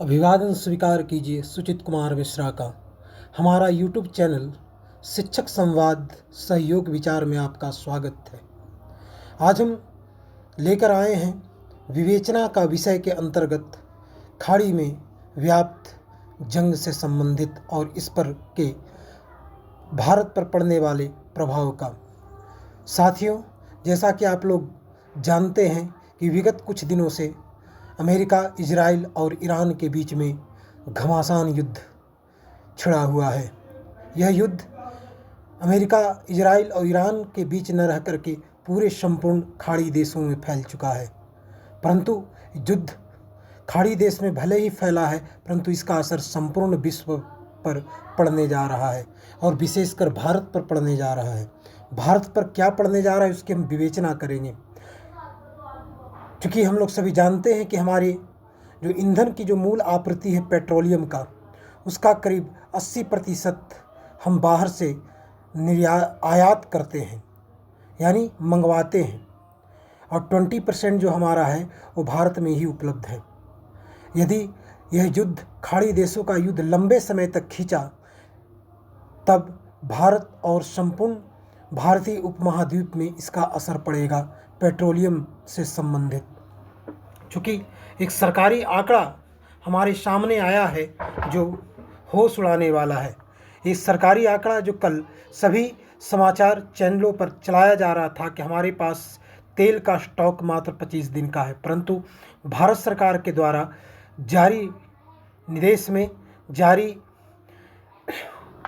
अभिवादन स्वीकार कीजिए सुचित कुमार मिश्रा का। हमारा यूट्यूब चैनल शिक्षक संवाद सहयोग विचार में आपका स्वागत है। आज हम लेकर आए हैं विवेचना का विषय के अंतर्गत खाड़ी में व्याप्त जंग से संबंधित और इस पर के भारत पर पड़ने वाले प्रभाव का। साथियों, जैसा कि आप लोग जानते हैं कि विगत कुछ दिनों से अमेरिका, इजराइल और ईरान के बीच में घमासान युद्ध छिड़ा हुआ है। यह युद्ध अमेरिका, इजराइल और ईरान के बीच न रह करके पूरे संपूर्ण खाड़ी देशों में फैल चुका है। परंतु युद्ध खाड़ी देश में भले ही फैला है, परंतु इसका असर संपूर्ण विश्व पर पड़ने जा रहा है और विशेषकर भारत पर पड़ने जा रहा है। भारत पर क्या पड़ने जा रहा है उसकी हम विवेचना करेंगे। क्योंकि हम लोग सभी जानते हैं कि हमारे जो ईंधन की जो मूल आपूर्ति है पेट्रोलियम का, उसका करीब 80% हम बाहर से आयात करते हैं, यानी मंगवाते हैं, और 20% जो हमारा है वो भारत में ही उपलब्ध है। यदि यह युद्ध, खाड़ी देशों का युद्ध लंबे समय तक खींचा, तब भारत और संपूर्ण भारतीय उपमहाद्वीप में इसका असर पड़ेगा पेट्रोलियम से संबंधित। चूँकि एक सरकारी आंकड़ा हमारे सामने आया है जो होश उड़ाने वाला है। ये सरकारी आंकड़ा जो कल सभी समाचार चैनलों पर चलाया जा रहा था कि हमारे पास तेल का स्टॉक मात्र 25 दिन का है, परंतु भारत सरकार के द्वारा जारी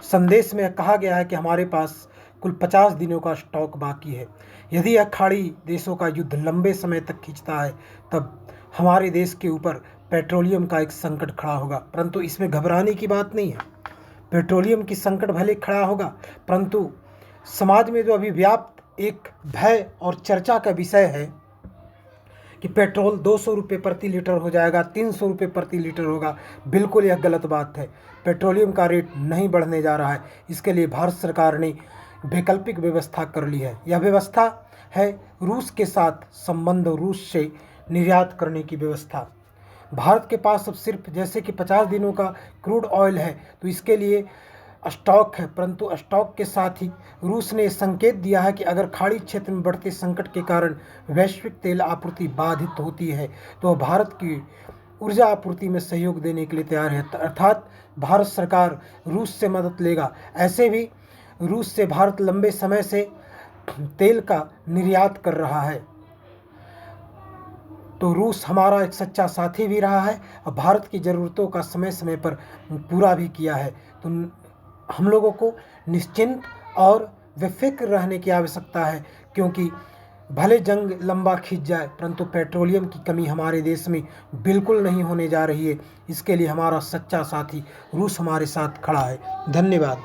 संदेश में कहा गया है कि हमारे पास कुल 50 दिनों का स्टॉक बाकी है। यदि यह खाड़ी देशों का युद्ध लंबे समय तक खींचता है, तब हमारे देश के ऊपर पेट्रोलियम का एक संकट खड़ा होगा। परंतु इसमें घबराने की बात नहीं है। पेट्रोलियम की संकट भले खड़ा होगा, परंतु समाज में जो अभी व्याप्त एक भय और चर्चा का विषय है कि पेट्रोल 200 रुपये प्रति लीटर हो जाएगा, 300 रुपये प्रति लीटर होगा, बिल्कुल यह गलत बात है। पेट्रोलियम का रेट नहीं बढ़ने जा रहा है। इसके लिए भारत सरकार ने वैकल्पिक व्यवस्था कर ली है। यह व्यवस्था है रूस के साथ संबंध, रूस से निर्यात करने की व्यवस्था। भारत के पास अब सिर्फ जैसे कि 50 दिनों का क्रूड ऑयल है, तो इसके लिए स्टॉक है, परंतु स्टॉक के साथ ही रूस ने संकेत दिया है कि अगर खाड़ी क्षेत्र में बढ़ते संकट के कारण वैश्विक तेल आपूर्ति बाधित होती है, तो भारत की ऊर्जा आपूर्ति में सहयोग देने के लिए तैयार है। अर्थात भारत सरकार रूस से मदद लेगा। ऐसे भी रूस से भारत लंबे समय से तेल का निर्यात कर रहा है, तो रूस हमारा एक सच्चा साथी भी रहा है और भारत की ज़रूरतों का समय समय पर पूरा भी किया है। तो हम लोगों को निश्चिंत और बेफिक्र रहने की आवश्यकता है, क्योंकि भले जंग लंबा खींच जाए, परंतु पेट्रोलियम की कमी हमारे देश में बिल्कुल नहीं होने जा रही है। इसके लिए हमारा सच्चा साथी रूस हमारे साथ खड़ा है। धन्यवाद।